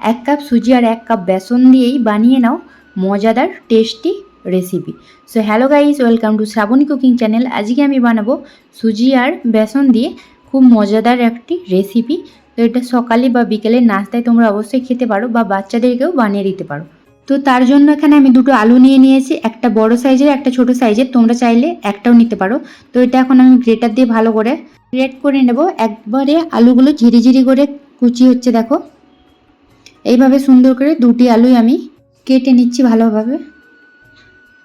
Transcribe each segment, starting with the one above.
1 cup সুজি আর 1 cup বেসন দিয়েই বানিয়ে নাও মজাদার tasty recipe. So hello guys, welcome to Shrabani cooking channel. আজকে আমি বানাবো সুজি আর বেসন দিয়ে খুব মজাদার একটি রেসিপি। তো এটা সকালে বা বিকেলের নাস্তায় তোমরা অবশ্যই খেতে পারো বা বাচ্চাদেরকেও বানিয়ে দিতে পারো। তো তার জন্য এখানে আমি দুটো আলু নিয়ে নিয়েছি, একটা বড় সাইজের একটা ছোট সাইজের, তোমরা চাইলে একটাও নিতে পারো। তো এটা এখন আমি গ্রেটার দিয়ে ভালো করে গ্রেট করে নেব। একবারে আলুগুলো ঝিরিঝিরি করে কুচি হচ্ছে, দেখো এইভাবে সুন্দর করে দুটি আলুই আমি কেটে নিচ্ছি ভালোভাবে।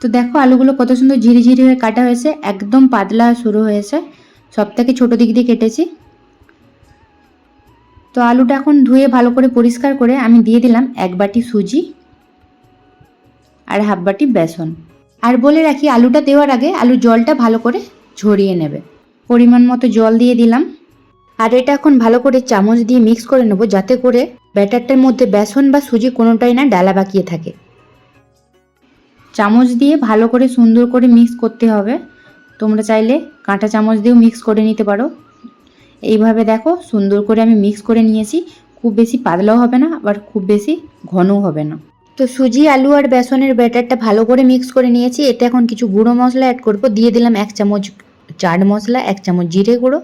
তো দেখো আলুগুলো কত সুন্দর ঝিরিঝিরি হয়ে কাটা হয়েছে, একদম পাতলা শুরু হয়েছে, সব থেকে ছোটো দিক দিয়ে কেটেছি। তো আলুটা এখন ধুয়ে ভালো করে পরিষ্কার করে আমি দিয়ে দিলাম 1 বাটি সুজি আর হাফ বাটি বেসন। আর বলে রাখি, আলুটা দেওয়ার আগে আলুর জলটা ভালো করে ঝরিয়ে নেবে। পরিমাণ মতো জল দিয়ে দিলাম। আর এটা এখন ভালো করে চামচ দিয়ে মিক্স করে নেব, যাতে করে ব্যাটারটার মধ্যে বেসন বা সুজি কোনোটাই না ডালা বাকিয়ে থাকে। চামচ দিয়ে ভালো করে সুন্দর করে মিক্স করতে হবে। তোমরা চাইলে কাঁটা চামচ দিয়েও মিক্স করে নিতে পারো। এইভাবে দেখো সুন্দর করে আমি মিক্স করে নিয়েছি। খুব বেশি পাতলাও হবে না, আবার খুব বেশি ঘনও হবে না। তো সুজি, আলু আর বেসনের ব্যাটারটা ভালো করে মিক্স করে নিয়েছি। এতে এখন কিছু গুঁড়ো মশলা অ্যাড করব। দিয়ে দিলাম 1 চামচ চাট মশলা, 1 চামচ জিরে গুঁড়ো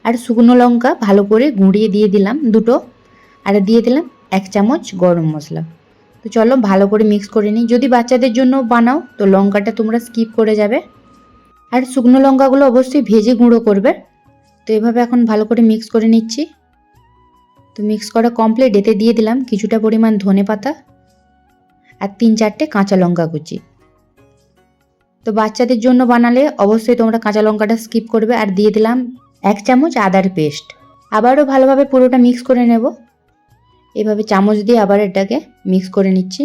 আর শুকনো লঙ্কা ভালো করে গুঁড়িয়ে দিয়ে দিলাম দুটো, আর দিয়ে দিলাম 1 চামচ গরম মশলা। তো চলো ভালো করে মিক্স করে নিই। যদি বাচ্চাদের জন্য বানাও তো লঙ্কাটা তোমরা স্কিপ করে যাবে, আর শুকনো লঙ্কাগুলো অবশ্যই ভেজে গুঁড়ো করবে। তো এভাবে এখন ভালো করে মিক্স করে নিচ্ছি। তো মিক্স করা কমপ্লিট। এতে দিয়ে দিলাম কিছুটা পরিমাণ ধনেপাতা আর 3-4টে কাঁচা লঙ্কা কুচি। তো বাচ্চাদের জন্য বানালে অবশ্যই তোমরা কাঁচা লঙ্কাটা স্কিপ করবে। আর দিয়ে দিলাম 1 চামচ আদার পেস্ট। আবারও ভালোভাবে পুরোটা মিক্স করে নেব। এভাবে চামচ দিয়ে আবার এটাকে মিক্স করে নিচ্ছি।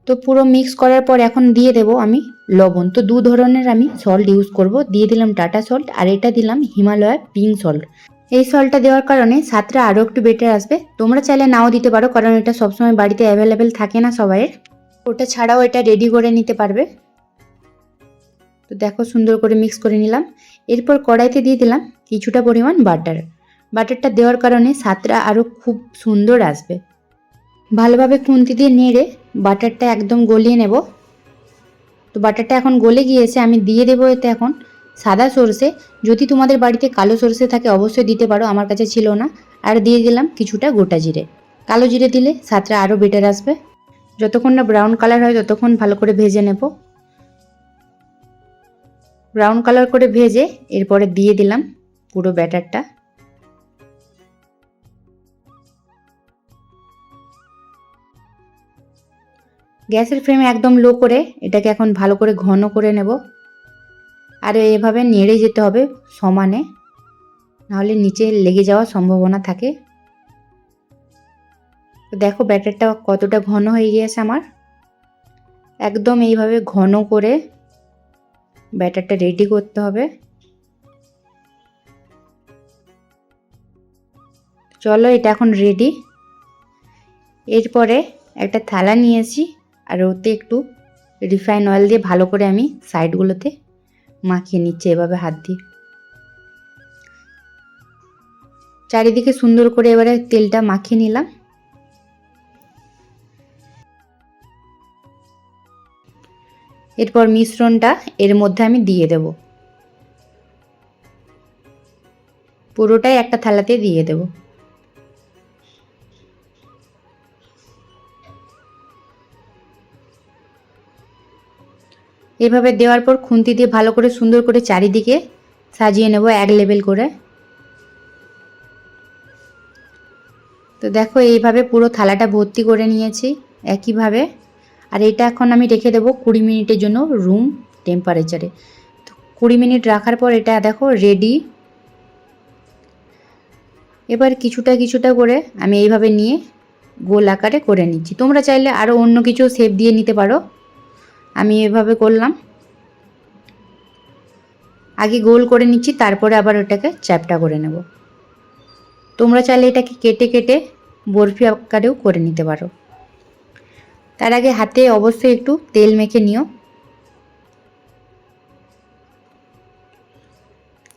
তো পুরো মিক্স করার পর এখন দিয়ে দেব আমি লবণ। তো 2 ধরনের আমি সল্ট ইউজ করব। দিয়ে দিলাম টাটা সল্ট আর এটা দিলাম হিমালয়ার পিঙ্ক সল্ট। এই সল্টটা দেওয়ার কারণে স্বাদটা আরও একটু বেটার আসবে। তোমরা চাইলে নাও দিতে পারো, কারণ এটা সবসময় বাড়িতে অ্যাভেলেবেল থাকে না সবাইয়ের। ওটা ছাড়াও এটা রেডি করে নিতে পারবে। তো দেখো সুন্দর করে মিক্স করে নিলাম। এরপর কড়াইতে দিয়ে দিলাম কিছুটা পরিমাণ বাটার। বাটারটা দেওয়ার কারণে স্বাদটা আরও খুব সুন্দর আসবে। ভালোভাবে খুন্তি দিয়ে নেড়ে বাটারটা একদম গলিয়ে নেব। তো বাটারটা এখন গলে গিয়েছে। আমি দিয়ে দেবো এতে এখন সাদা সরষে। যদি তোমাদের বাড়িতে কালো সরষে থাকে অবশ্যই দিতে পারো, আমার কাছে ছিল না। আর দিয়ে দিলাম কিছুটা গোটা জিরে। কালো জিরে দিলে স্বাদটা আরও বেটার আসবে। যতক্ষণ না ব্রাউন কালার হয় ততক্ষণ ভালো করে ভেজে নেব। ব্রাউন কালার করে ভেজে এরপরে দিয়ে দিলাম পুরো ব্যাটারটা। গ্যাসের ফ্লেম একদম লো করে এটাকে এখন ভালো করে ঘন করে নেব। আর এভাবে নেড়ে যেতে হবে সমানে, নাহলে নিচে লেগে যাওয়ার সম্ভাবনা থাকে। দেখো ব্যাটারটা কতটা ঘন হয়ে গিয়েছে আমার। একদম এইভাবে ঘন করে ব্যাটারটা রেডি করতে হবে। চলো এটা এখন রেডি। এরপরে একটা থালা নিয়েছি আর ওতে একটু রিফাইন অয়েল দিয়ে ভালো করে আমি সাইডগুলোতে মাখিয়ে নিচ্ছি এভাবে হাত দিয়ে। চারিদিকে সুন্দর করে এবারে তেলটা মাখিয়ে নিলাম। এরপর মিশ্রণটা এর মধ্যে আমি দিয়ে দেব। পুরোটাই একটা থালাতে দিয়ে দেব। এভাবে দেওয়ার পর খুন্তি দিয়ে ভালো করে সুন্দর করে চারিদিকে সাজিয়ে নেব এক লেভেল করে। তো দেখো এইভাবে পুরো থালাটা ভর্তি করে নিয়েছি একইভাবে। আর এটা এখন আমি রেখে দেবো 20 মিনিটের জন্য রুম টেম্পারেচারে। তো 20 মিনিট রাখার পর এটা দেখো রেডি। এবার কিছুটা কিছুটা করে আমি এইভাবে নিয়ে গোল আকারে করে নিচ্ছি। তোমরা চাইলে আরও অন্য কিছু শেপ দিয়ে নিতে পারো। আমি এভাবে করলাম। আগে গোল করে নিচ্ছি, তারপরে আবার ওটাকে চ্যাপ্টা করে নেব। তোমরা চাইলে এটাকে কেটে কেটে বরফি আকারেও করে নিতে পারো। তার আগে হাতে অবশ্যই একটু তেল মেখে নিও।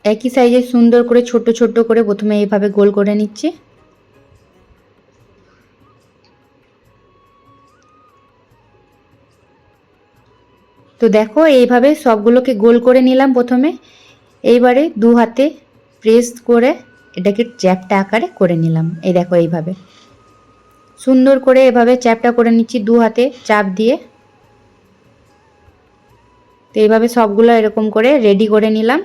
একই সাইজে সুন্দর করে ছোট ছোট করে প্রথমে এইভাবে গোল করে নিচ্ছি। তো দেখো এইভাবে সবগুলোকে গোল করে নিলাম প্রথমে। এইবারে দু হাতে প্রেস করে এটাকে চ্যাপ্টা আকারে করে নিলাম। এই দেখো এইভাবে সুন্দর করে এভাবে চ্যাপ্টা করে নিচ্ছি দু হাতে চাপ দিয়ে। তো এইভাবে সবগুলো এরকম করে রেডি করে নিলাম।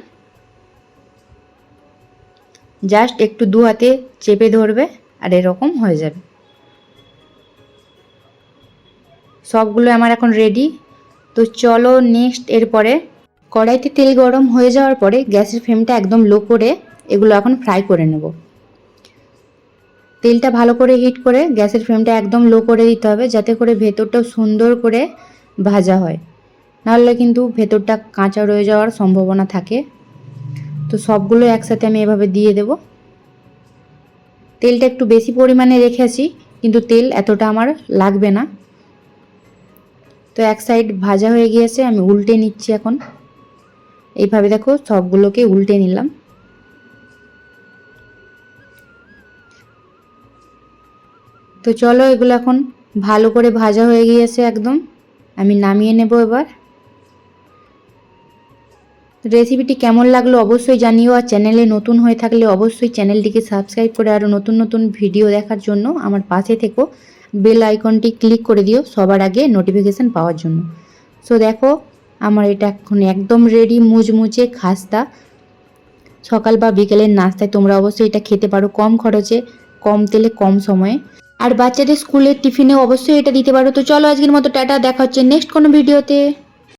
জাস্ট একটু দু হাতে চেপে ধরবে আর এরকম হয়ে যাবে। সবগুলো আমার এখন রেডি। তো চলো নেক্সট এরপরে কড়াইতে তেল গরম হয়ে যাওয়ার পরে গ্যাসের ফ্লেমটা একদম লো করে এগুলো এখন ফ্রাই করে নেব। তেলটা ভালো করে হিট করে গ্যাসের ফ্লেমটা একদম লো করে দিতে হবে, যাতে করে ভেতরটাও সুন্দর করে ভাজা হয়, নাহলে কিন্তু ভেতরটা কাঁচা রয়ে যাওয়ার সম্ভাবনা থাকে। তো সবগুলো একসাথে আমি এভাবে দিয়ে দেব। তেলটা একটু বেশি পরিমাণে রেখেছি, কিন্তু তেল এতটা আমার লাগবে না। তো এক সাইড ভাজা হয়ে গিয়েছে, আমি উল্টে নিচ্ছি এখন। এইভাবে দেখো সবগুলোকে উল্টে নিলাম। তো চলো এগুলো এখন ভালো করে ভাজা হয়ে গিয়েছে একদম, আমি নামিয়ে নেব এবার। রেসিপিটি কেমন লাগলো অবশ্যই জানিও, আর চ্যানেলে নতুন হয়ে থাকলে অবশ্যই চ্যানেলটিকে সাবস্ক্রাইব করে আরও নতুন নতুন ভিডিও দেখার জন্য আমার পাশে থেকো। বেল আইকনটি ক্লিক করে দিও সবার আগে নোটিফিকেশান পাওয়ার জন্য। সো দেখো আমার এটা এখন একদম রেডি, মুচমুচে খাস্তা। সকাল বা বিকেলের নাস্তায় তোমরা অবশ্যই এটা খেতে পারো, কম খরচে, কম তেলে, কম সময়ে। আর বাচ্চাদের স্কুলের টিফিনেও অবশ্যই এটা দিতে পারো। তো চলো আজকের মতো টাটা, দেখা হচ্ছে নেক্সট কোনো ভিডিওতে।